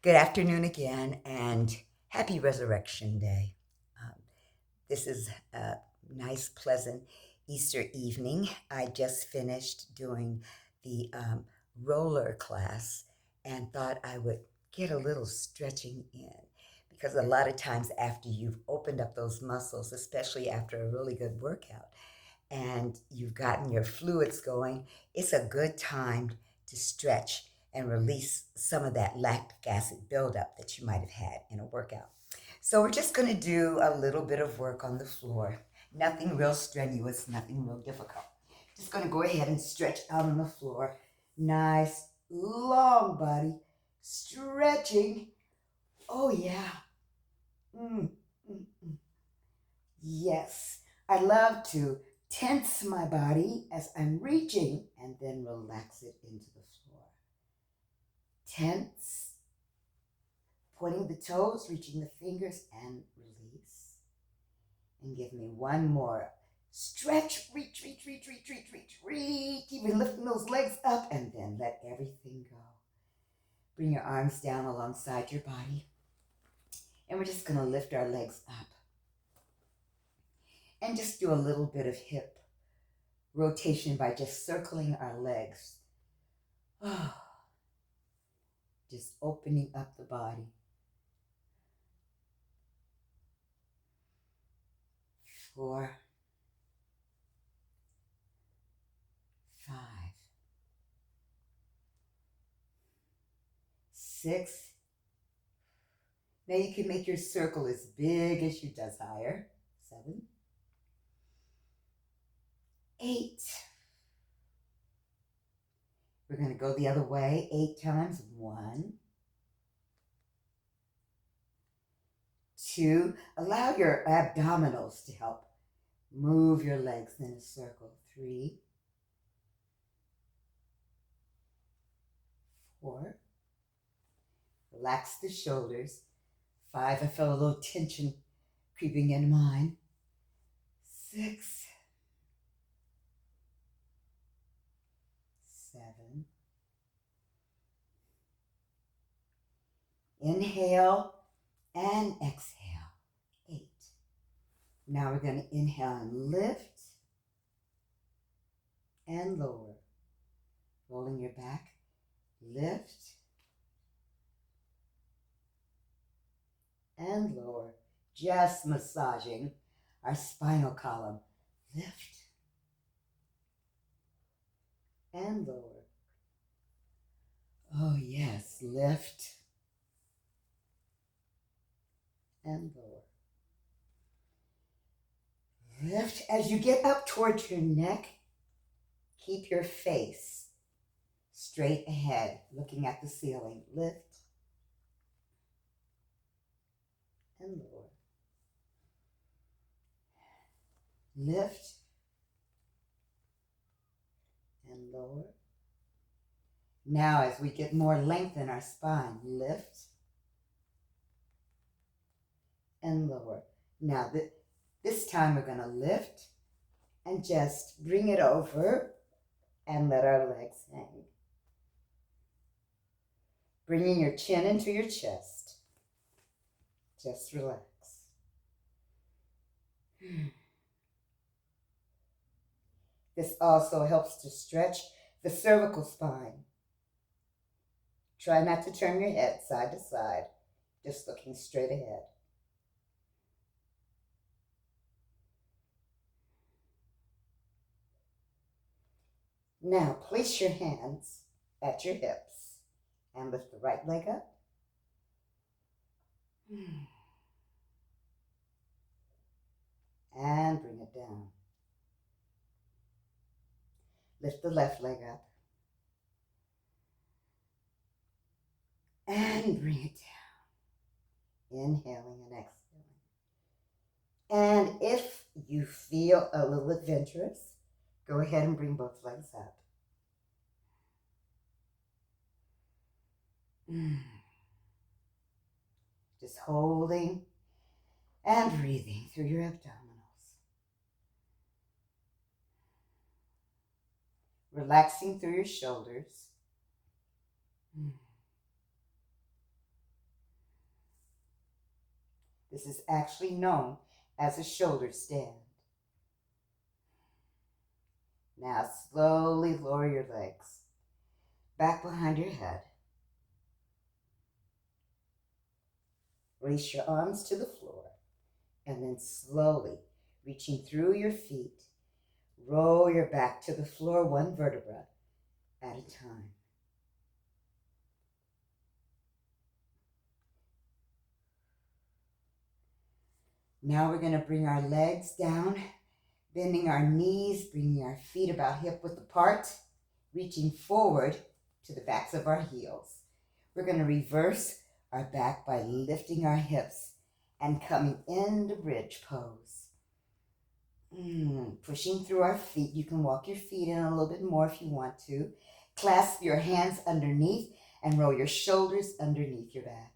Good afternoon again, and happy Resurrection Day. Um, this is a nice, pleasant Easter evening. I just finished doing the roller class and thought I would get a little stretching in because a lot of times after you've opened up those muscles, especially after a really good workout, and you've gotten your fluids going, it's a good time to stretch and release some of that lactic acid buildup that you might have had in a workout. So we're just going to do a little bit of work on the floor. Nothing real strenuous, nothing real difficult. Just going to go ahead and stretch out on the floor. Nice, long body, stretching. Oh, yeah. Mm, mm, mm. Yes, I love to tense my body as I'm reaching and then relax it into the floor. Tense, pointing the toes, reaching the fingers, and release. And give me one more. Stretch, reach, reach, reach, reach, reach, reach, reach. Even lifting those legs up and then let everything go. Bring your arms down alongside your body. And we're just going to lift our legs up. And just do a little bit of hip rotation by just circling our legs. Just opening up the body. 4, 5, 6. Now you can make your circle as big as you desire. 7, 8. We're going to go the other way 8 times. 1, 2. Allow your abdominals to help move your legs in a circle. 3, 4. Relax the shoulders. 5. I felt a little tension creeping into mine. 6, 7. Inhale and exhale. 8. Now we're going to inhale and lift and lower. Rolling your back. Lift and lower. Just massaging our spinal column. Lift and lower. Oh, yes. Lift and lower. Lift as you get up towards your neck. Keep your face straight ahead, looking at the ceiling. Lift and lower. Lift and lower. Now, as we get more length in our spine, lift and lower. Now, this time we're going to lift and just bring it over and let our legs hang. Bringing your chin into your chest. Just relax. This also helps to stretch the cervical spine. Try not to turn your head side to side, just looking straight ahead. Now, place your hands at your hips and lift the right leg up. And bring it down. Lift the left leg up. And bring it down. Inhaling and exhaling. And if you feel a little adventurous, go ahead and bring both legs up. Just holding and breathing through your abdominals. Relaxing through your shoulders. This is actually known as a shoulder stand. Now slowly lower your legs back behind your head. Release your arms to the floor, and then slowly reaching through your feet, roll your back to the floor one vertebra at a time. Now we're going to bring our legs down, bending our knees, bringing our feet about hip width apart, reaching forward to the backs of our heels. We're going to reverse our back by lifting our hips and coming into bridge pose. Pushing through our feet. You can walk your feet in a little bit more if you want to. Clasp your hands underneath and roll your shoulders underneath your back.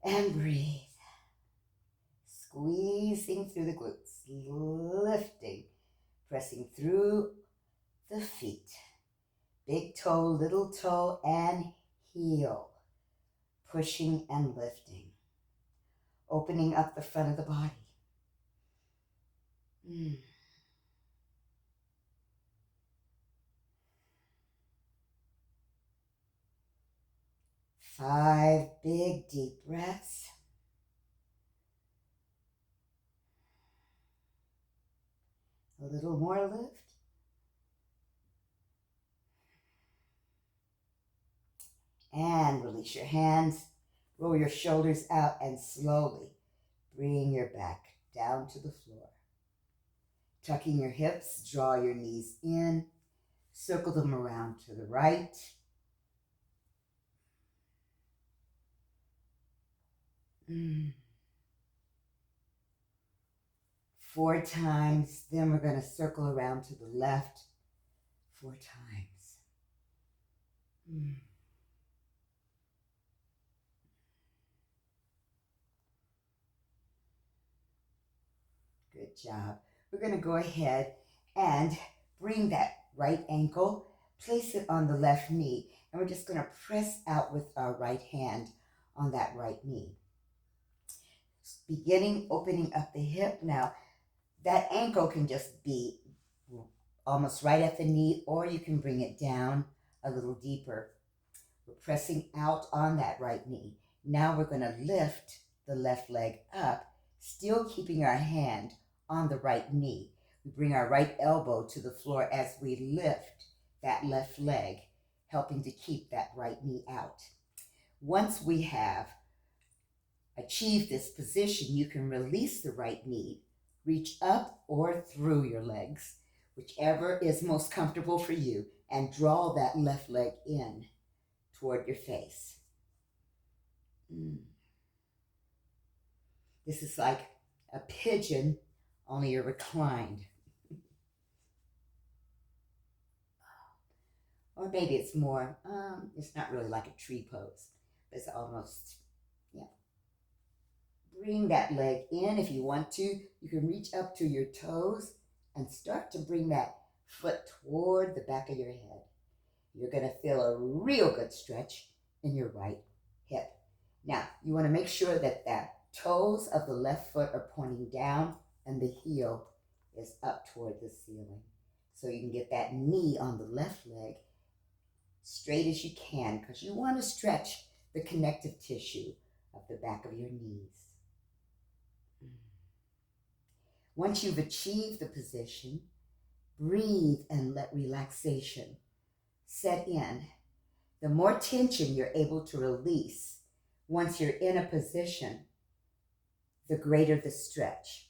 And breathe. Squeezing through the glutes, lifting, pressing through the feet. Big toe, little toe, and heel. Pushing and lifting. Opening up the front of the body. 5 big deep breaths. A little more lift. And release your hands. Roll your shoulders out and slowly bring your back down to the floor. Tucking your hips, draw your knees in. Circle them around to the right. Four times. Then we're going to circle around to the left 4 times. Good job. We're going to go ahead and bring that right ankle, place it on the left knee, and we're just going to press out with our right hand on that right knee. Beginning opening up the hip. Now, that ankle can just be almost right at the knee, or you can bring it down a little deeper. We're pressing out on that right knee. Now we're going to lift the left leg up, still keeping our hand on the right knee. We bring our right elbow to the floor as we lift that left leg, helping to keep that right knee out. Once we have achieved this position, you can release the right knee, reach up or through your legs, whichever is most comfortable for you, and draw that left leg in toward your face. This is like a pigeon, only you're reclined. Or maybe it's more, it's not really like a tree pose, but it's almost, yeah. Bring that leg in if you want to. You can reach up to your toes and start to bring that foot toward the back of your head. You're going to feel a real good stretch in your right hip. Now, you want to make sure that the toes of the left foot are pointing down and the heel is up toward the ceiling. So you can get that knee on the left leg straight as you can, because you want to stretch the connective tissue of the back of your knees. Once you've achieved the position, breathe and let relaxation set in. The more tension you're able to release once you're in a position, the greater the stretch.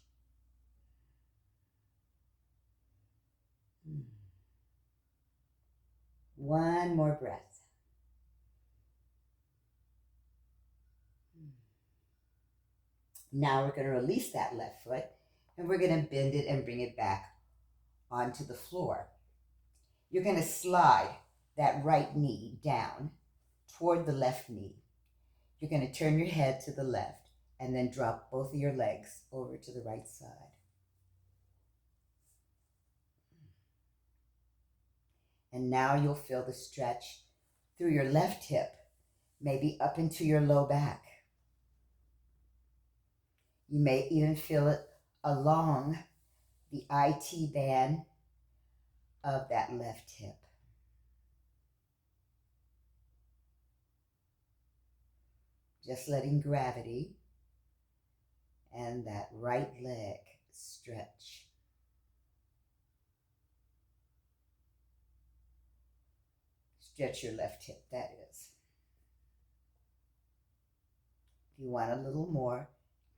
One more breath. Now we're going to release that left foot, and we're going to bend it and bring it back onto the floor. You're going to slide that right knee down toward the left knee. You're going to turn your head to the left and then drop both of your legs over to the right side. And now you'll feel the stretch through your left hip, maybe up into your low back. You may even feel it along the IT band of that left hip. Just letting gravity and that right leg stretch. Stretch your left hip, that is. If you want a little more,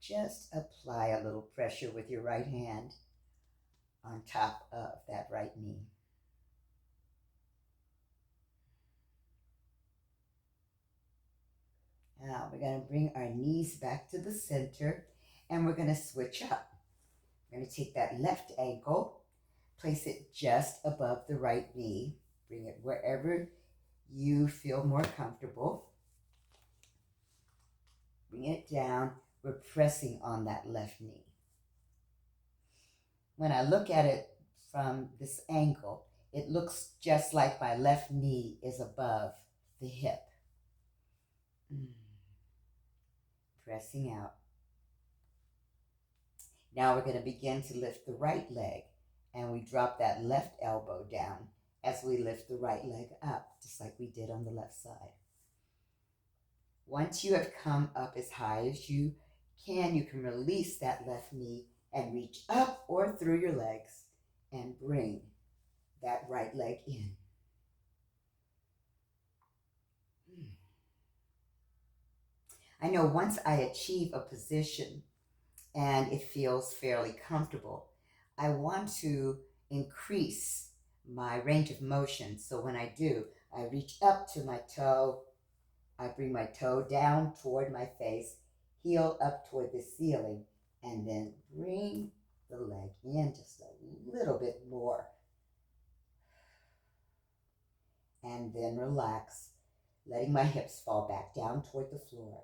just apply a little pressure with your right hand on top of that right knee. Now we're going to bring our knees back to the center and we're going to switch up. We're going to take that left ankle, place it just above the right knee. Bring it wherever you feel more comfortable. Bring it down. We're pressing on that left knee. When I look at it from this angle, it looks just like my left knee is above the hip. Pressing out. Now we're going to begin to lift the right leg, and we drop that left elbow down as we lift the right leg up, just like we did on the left side. Once you have come up as high as you can release that left knee and reach up or through your legs and bring that right leg in. I know once I achieve a position and it feels fairly comfortable, I want to increase my range of motion. So when I do, I reach up to my toe, I bring my toe down toward my face, heel up toward the ceiling, and then bring the leg in just a little bit more. And then relax, letting my hips fall back down toward the floor.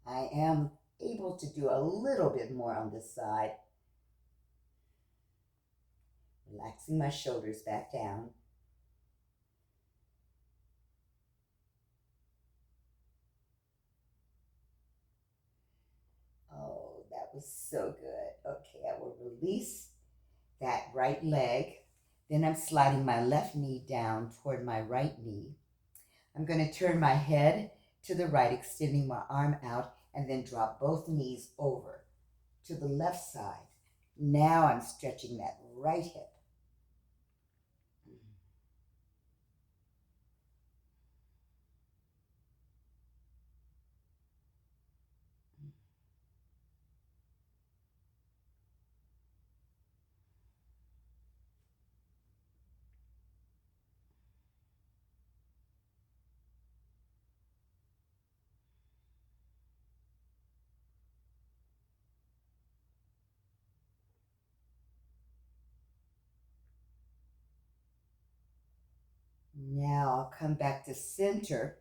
I am able to do a little bit more on this side. Relaxing my shoulders back down. Oh, that was so good. Okay, I will release that right leg. Then I'm sliding my left knee down toward my right knee. I'm going to turn my head to the right, extending my arm out, and then drop both knees over to the left side. Now I'm stretching that right hip. Now I'll come back to center.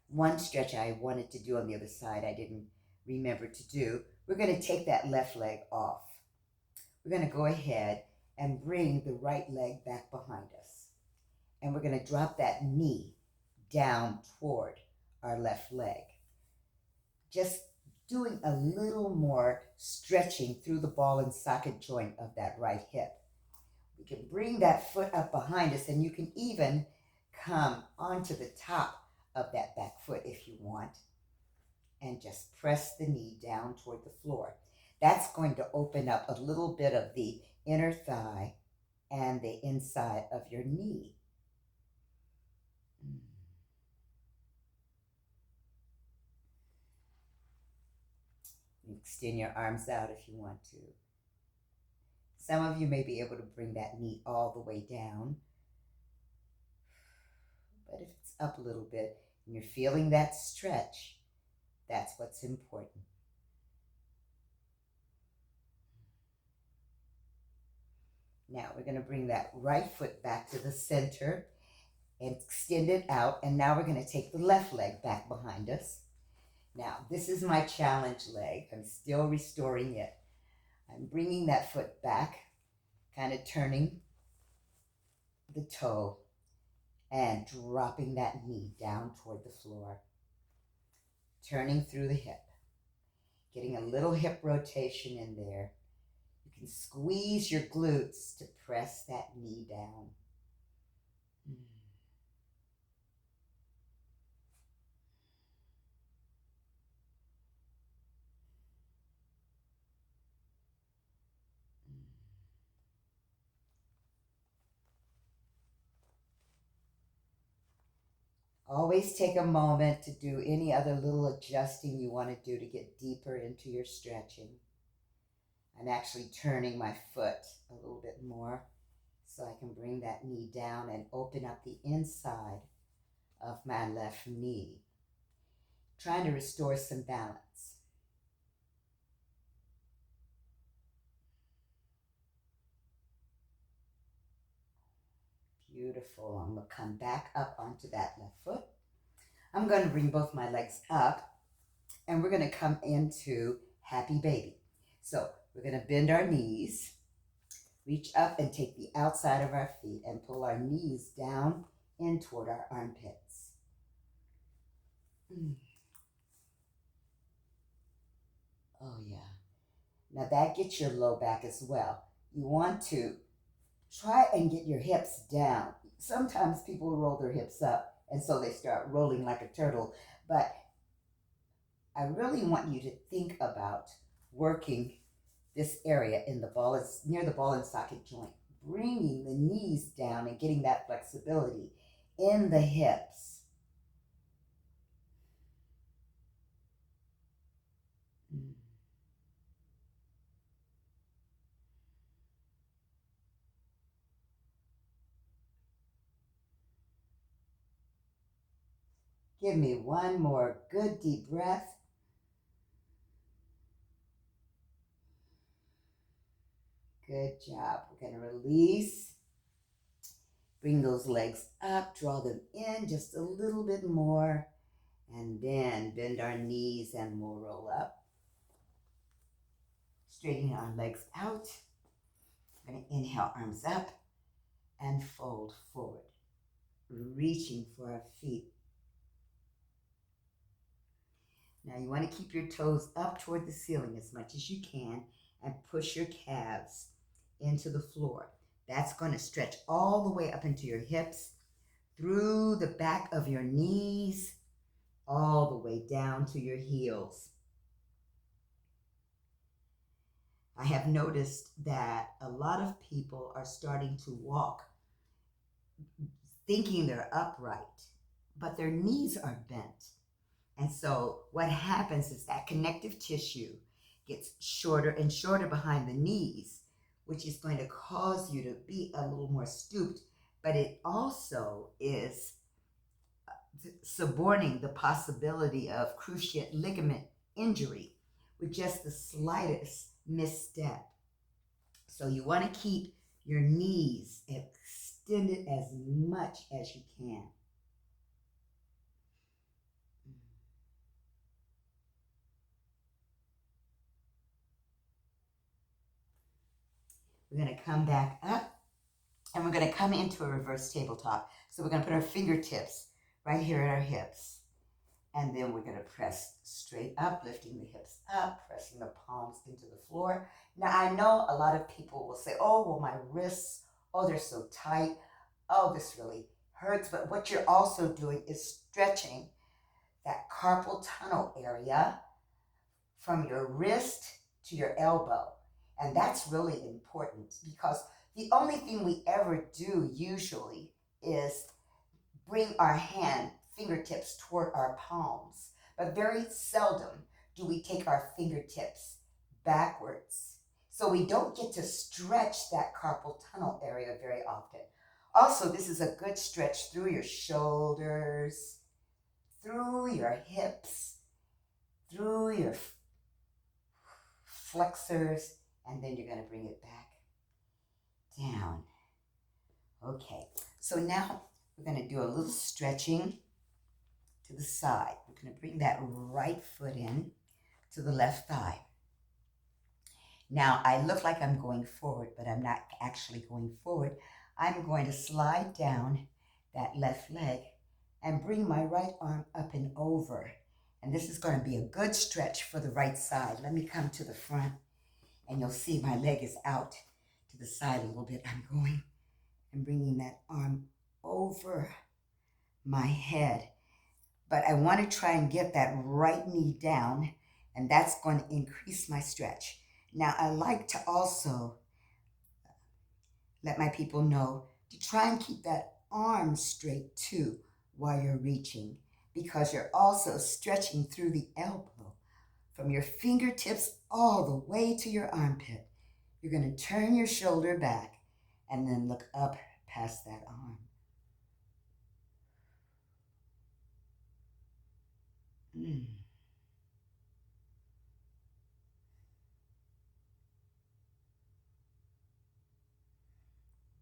One stretch I wanted to do on the other side, I didn't remember to do. We're going to take that left leg off. We're going to go ahead and bring the right leg back behind us. And we're going to drop that knee down toward our left leg. Just doing a little more stretching through the ball and socket joint of that right hip. We can bring that foot up behind us, and you can even come onto the top of that back foot if you want, and just press the knee down toward the floor. That's going to open up a little bit of the inner thigh and the inside of your knee. Extend your arms out if you want to. Some of you may be able to bring that knee all the way down. But if it's up a little bit and you're feeling that stretch, that's what's important. Now we're going to bring that right foot back to the center, and extend it out. And now we're going to take the left leg back behind us. Now, this is my challenge leg. I'm still restoring it. I'm bringing that foot back, kind of turning the toe and dropping that knee down toward the floor. Turning through the hip, getting a little hip rotation in there. You can squeeze your glutes to press that knee down. Always take a moment to do any other little adjusting you want to do to get deeper into your stretching. I'm actually turning my foot a little bit more so I can bring that knee down and open up the inside of my left knee. Trying to restore some balance. Beautiful. I'm going to come back up onto that left foot. I'm going to bring both my legs up and we're going to come into happy baby. So we're going to bend our knees, reach up and take the outside of our feet and pull our knees down in toward our armpits. Oh yeah. Now that gets your low back as well. You want to try and get your hips down. Sometimes people roll their hips up and so they start rolling like a turtle. But I really want you to think about working this area in the ball, near the ball and socket joint, bringing the knees down and getting that flexibility in the hips. Give me one more good deep breath. Good job. We're going to release. Bring those legs up, draw them in just a little bit more, and then bend our knees and we'll roll up. Straighten our legs out. We're going to inhale, arms up, and fold forward, reaching for our feet. Now you want to keep your toes up toward the ceiling as much as you can and push your calves into the floor. That's going to stretch all the way up into your hips, through the back of your knees, all the way down to your heels. I have noticed that a lot of people are starting to walk thinking they're upright, but their knees are bent. And so what happens is that connective tissue gets shorter and shorter behind the knees, which is going to cause you to be a little more stooped, but it also is suborning the possibility of cruciate ligament injury with just the slightest misstep. So you want to keep your knees extended as much as you can. We're going to come back up and we're going to come into a reverse tabletop. So we're going to put our fingertips right here at our hips. And then we're going to press straight up, lifting the hips up, pressing the palms into the floor. Now, I know a lot of people will say, oh, well, my wrists, oh, they're so tight. Oh, this really hurts. But what you're also doing is stretching that carpal tunnel area from your wrist to your elbow. And that's really important because the only thing we ever do usually is bring our fingertips toward our palms, but very seldom do we take our fingertips backwards. So we don't get to stretch that carpal tunnel area very often. Also, this is a good stretch through your shoulders, through your hips, through your flexors, and then you're going to bring it back down. Okay, so now We're going to do a little stretching to the side. We're going to bring that right foot in to the left thigh. Now, I look like I'm going forward, but I'm not actually going forward. I'm going to slide down that left leg and bring my right arm up and over. And this is going to be a good stretch for the right side. Let me come to the front, and you'll see my leg is out to the side a little bit. I'm going and bringing that arm over my head. But I want to try and get that right knee down, and that's going to increase my stretch. Now, I like to also let my people know to try and keep that arm straight too while you're reaching, because you're also stretching through the elbow from your fingertips all the way to your armpit. You're going to turn your shoulder back and then look up past that arm.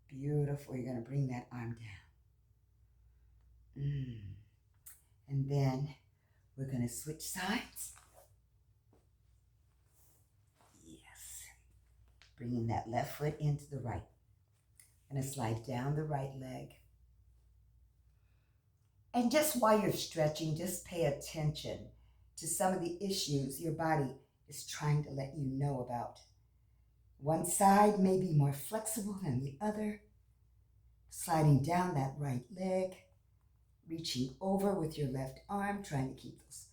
Beautiful. You're going to bring that arm down. And then we're going to switch sides. Yes. Bringing that left foot into the right. I'm going to slide down the right leg. And just while you're stretching, just pay attention to some of the issues your body is trying to let you know about. One side may be more flexible than the other. Sliding down that right leg, reaching over with your left arm, trying to keep those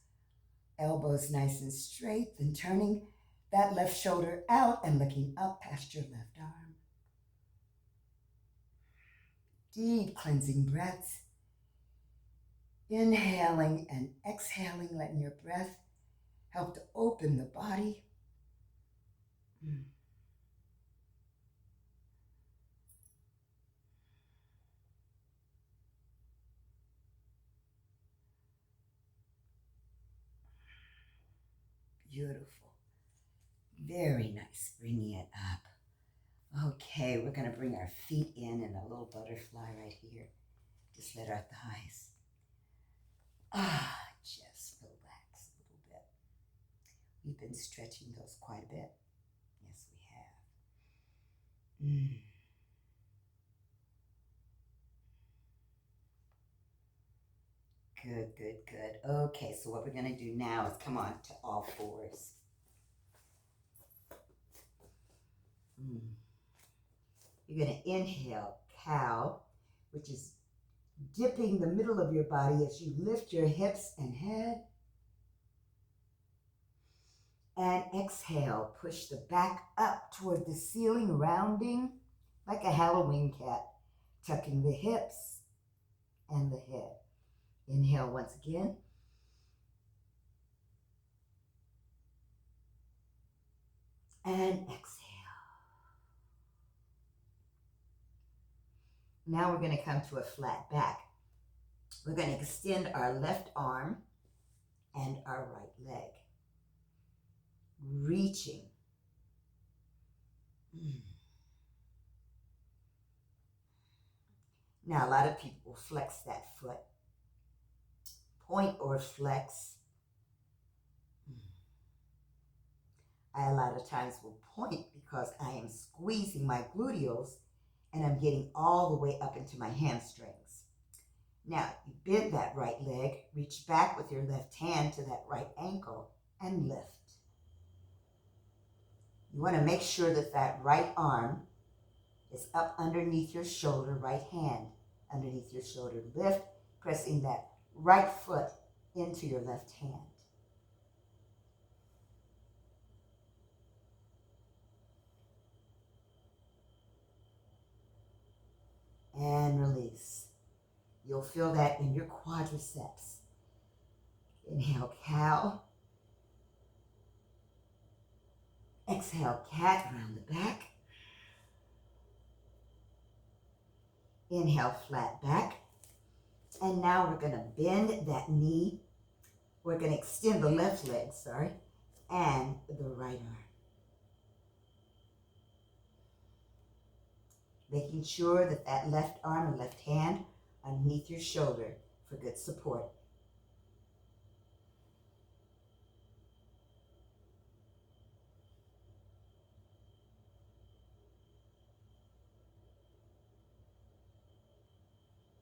elbows nice and straight, then turning that left shoulder out and looking up past your left arm. Deep cleansing breaths. Inhaling and exhaling, letting your breath help to open the body. Beautiful. Very nice. Bringing it up. Okay, we're going to bring our feet in a little butterfly right here. Just let our thighs. Just relax a little bit. We've been stretching those quite a bit. Yes, we have. Good, good, good. Okay, so what we're going to do now is come on to all fours. You're going to inhale, cow, which is dipping the middle of your body as you lift your hips and head. And exhale, push the back up toward the ceiling, rounding like a Halloween cat, tucking the hips and the head. Inhale once again. And exhale. Now we're going to come to a flat back. We're going to extend our left arm and our right leg. Reaching. Now, a lot of people will flex that foot. Point or flex. I a lot of times will point because I am squeezing my gluteals and I'm getting all the way up into my hamstrings. Now, you bend that right leg, reach back with your left hand to that right ankle and lift. You want to make sure that that right arm is up underneath your shoulder, right hand underneath your shoulder. Lift, pressing that right foot into your left hand. And release. You'll feel that in your quadriceps. Inhale, cow. Exhale, cat, around the back. Inhale, flat back. And now we're going to bend that knee. We're going to extend the left leg, and the right arm. Making sure that that left arm and left hand underneath your shoulder for good support.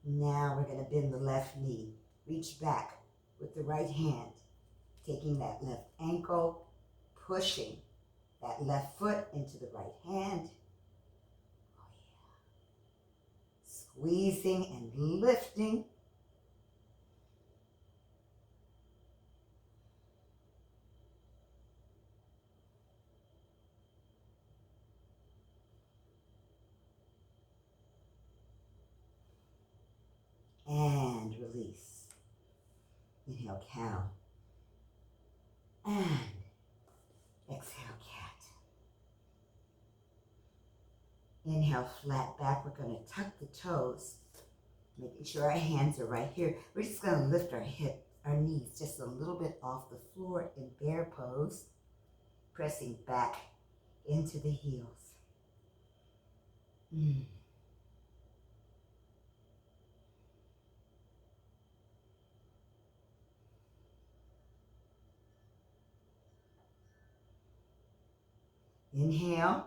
Now we're going to bend the left knee. Reach back with the right hand, taking that left ankle, pushing that left foot into the right hand. Oh, yeah. Squeezing and lifting. And release. Inhale, cow. And exhale, cat. Inhale, flat back. We're going to tuck the toes, making sure our hands are right here. We're just going to lift our knees just a little bit off the floor in bear pose, pressing back into the heels. Inhale,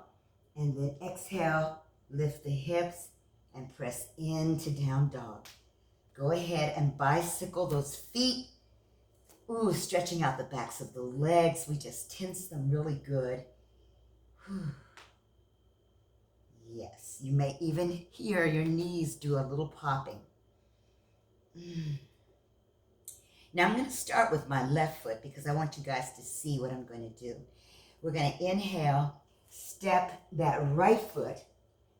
and then exhale, lift the hips and press into down dog. Go ahead and bicycle those feet. Ooh, stretching out the backs of the legs. We just tense them really good. Whew. Yes, you may even hear your knees do a little popping. Now I'm going to start with my left foot because I want you guys to see what I'm going to do. We're going to inhale, step that right foot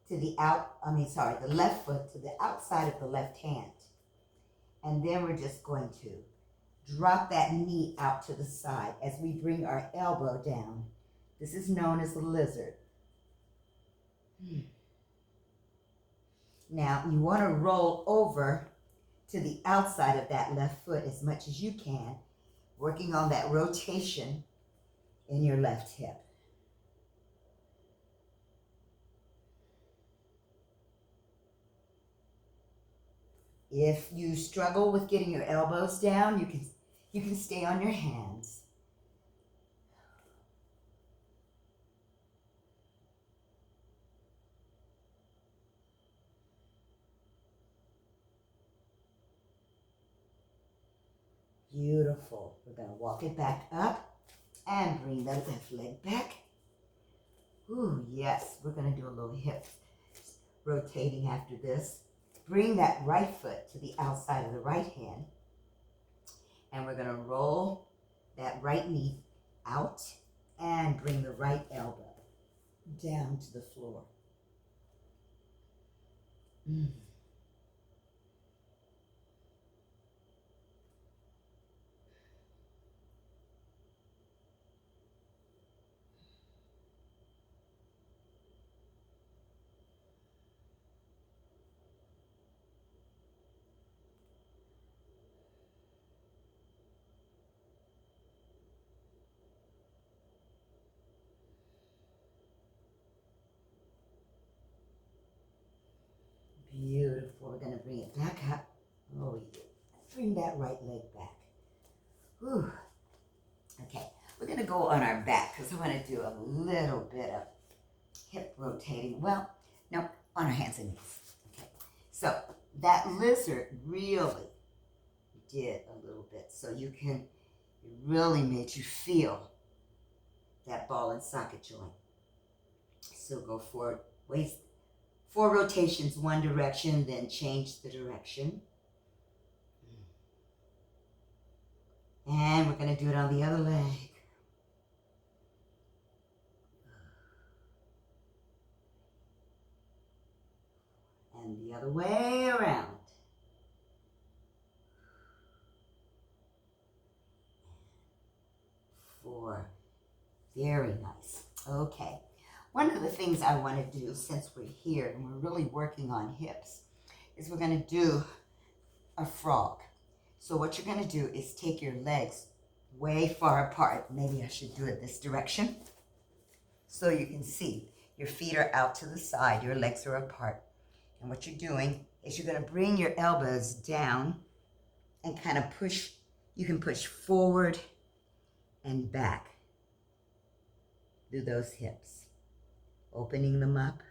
to the the left foot to the outside of the left hand. And then we're just going to drop that knee out to the side as we bring our elbow down. This is known as the lizard. Now, you want to roll over to the outside of that left foot as much as you can, working on that rotation in your left hip. If you struggle with getting your elbows down, you can stay on your hands. Beautiful. We're going to walk it back up and bring the left leg back. Ooh, yes. We're going to do a little hip rotating after this. Bring that right foot to the outside of the right hand. And we're going to roll that right knee out and bring the right elbow down to the floor. Beautiful. We're going to bring it back up. Oh, yeah. Bring that right leg back. Whew. Okay, we're going to go on our back because I want to do a little bit of hip rotating. Well, no, on our hands and knees. Okay, so that lizard really did a little bit. So it really made you feel that ball and socket joint. So go forward, waist, 4 rotations, one direction, then change the direction. And we're going to do it on the other leg. And the other way around. Four. Very nice. Okay. One of the things I want to do since we're here and we're really working on hips is we're going to do a frog. So what you're going to do is take your legs way far apart. Maybe I should do it this direction so you can see. Your feet are out to the side. Your legs are apart. And what you're doing is you're going to bring your elbows down and kind of push. You can push forward and back through those hips, opening them up.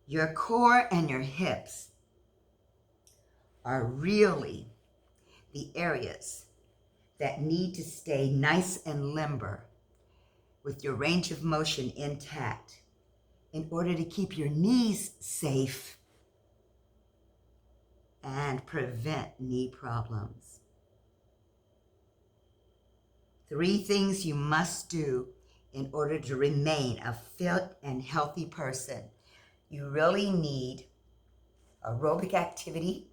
Your core and your hips are really the areas that need to stay nice and limber with your range of motion intact in order to keep your knees safe and prevent knee problems. 3 things you must do in order to remain a fit and healthy person. You really need aerobic activity,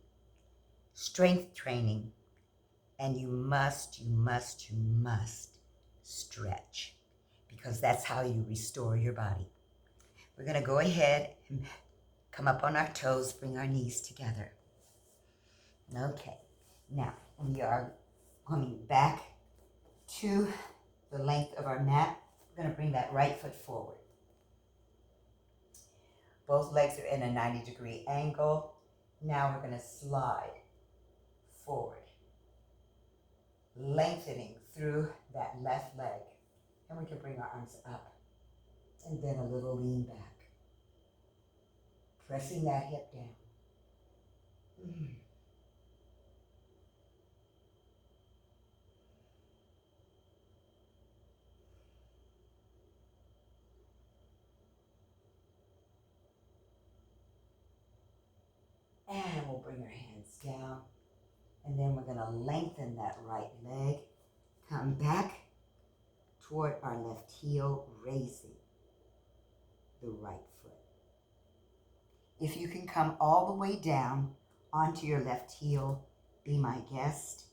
strength training, and you must stretch, because that's how you restore your body. We're going to go ahead and come up on our toes, bring our knees together. Okay, now we are coming back to the length of our mat. We're going to bring that right foot forward. Both legs are in a 90-degree angle. Now we're going to slide forward, lengthening through that left leg. And we can bring our arms up and then a little lean back, pressing that hip down. And we'll bring our hands down. And then we're going to lengthen that right leg. Come back toward our left heel, raising the right foot. If you can come all the way down onto your left heel, be my guest.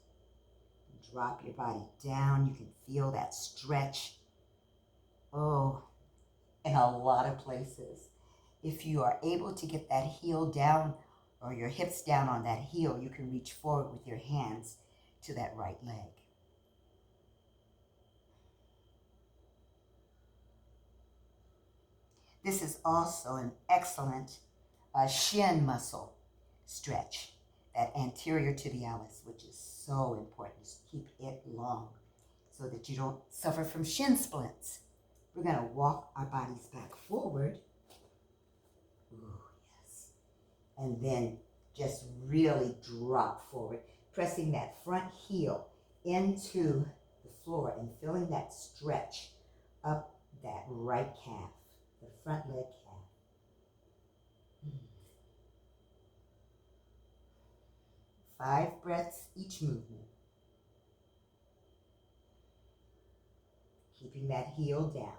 Drop your body down. You can feel that stretch. Oh, in a lot of places. If you are able to get that heel down or your hips down on that heel, you can reach forward with your hands to that right leg. This is also an excellent shin muscle stretch, that anterior tibialis, which is so important. Just keep it long so that you don't suffer from shin splints. We're going to walk our bodies back forward. Ooh, yes. And then just really drop forward, pressing that front heel into the floor and feeling that stretch up that right calf, the front leg calf. 5 breaths each movement. Keeping that heel down.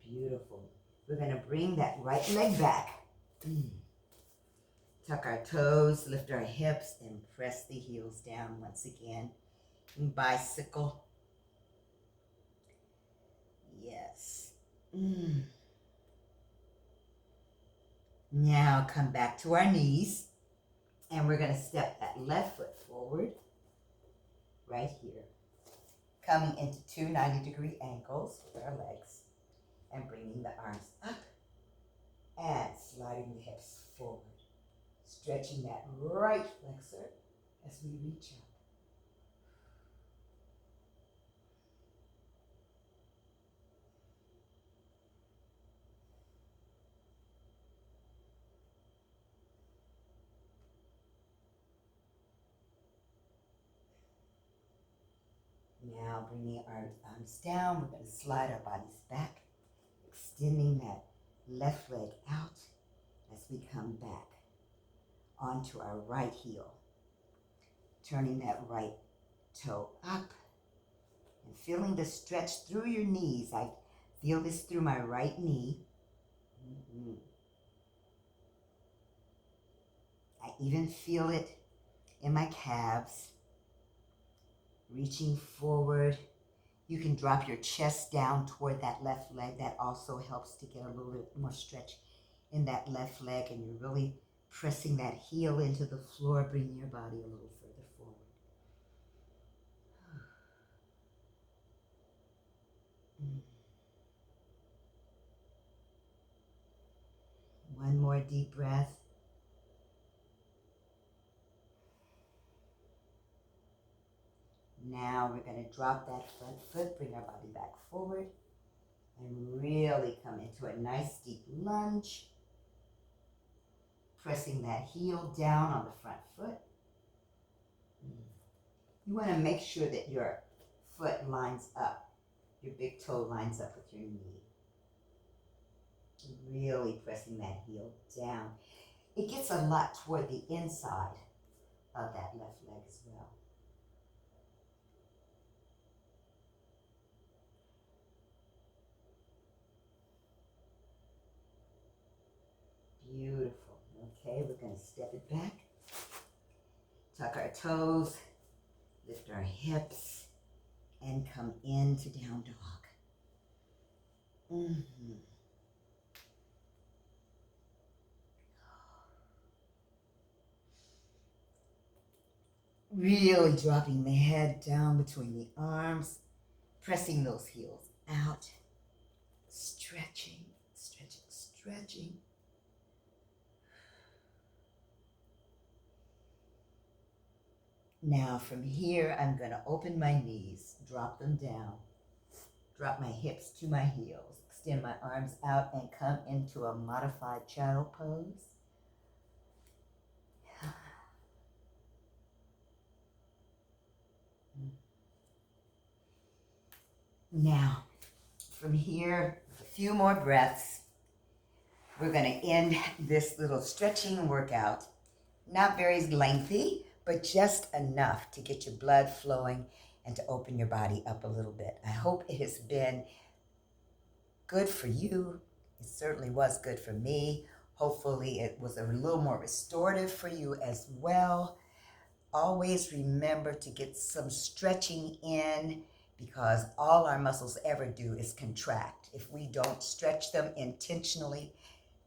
Beautiful. We're going to bring that right leg back. Tuck our toes, lift our hips, and press the heels down once again. And bicycle. Yes. Now come back to our knees. And we're going to step that left foot forward. Right here. Coming into 2 90-degree angles with our legs. And bringing the arms up. And sliding the hips forward. Stretching that right flexor as we reach up. Now bringing our arms down, we're going to slide our bodies back, extending that left leg out as we come back onto our right heel. Turning that right toe up and feeling the stretch through your knees. I feel this through my right knee. I even feel it in my calves. Reaching forward. You can drop your chest down toward that left leg. That also helps to get a little bit more stretch in that left leg. And you're really pressing that heel into the floor, bringing your body a little further forward. deep breath. Now we're going to drop that front foot, bring our body back forward, and really come into a nice deep lunge, pressing that heel down on the front foot. You want to make sure that your foot lines up, your big toe lines up with your knee. Really pressing that heel down. It gets a lot toward the inside of that left leg as well. Beautiful. Okay, we're going to step it back. Tuck our toes, lift our hips, and come into down dog. Really dropping the head down between the arms, pressing those heels out, stretching, stretching, stretching. Now from here, I'm going to open my knees, drop them down, drop my hips to my heels, extend my arms out, and come into a modified child pose. Now, from here, a few more breaths. We're going to end this little stretching workout. Not very lengthy, but just enough to get your blood flowing and to open your body up a little bit. I hope it has been good for you. It certainly was good for me. Hopefully it was a little more restorative for you as well. Always remember to get some stretching in, because all our muscles ever do is contract. If we don't stretch them intentionally,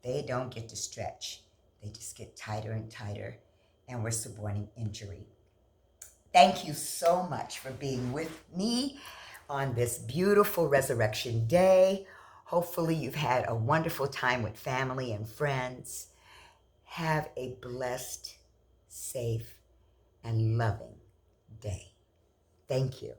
they don't get to stretch. They just get tighter and tighter, and we're suborning injury. Thank you so much for being with me on this beautiful Resurrection Day. Hopefully you've had a wonderful time with family and friends. Have a blessed, safe, and loving day. Thank you.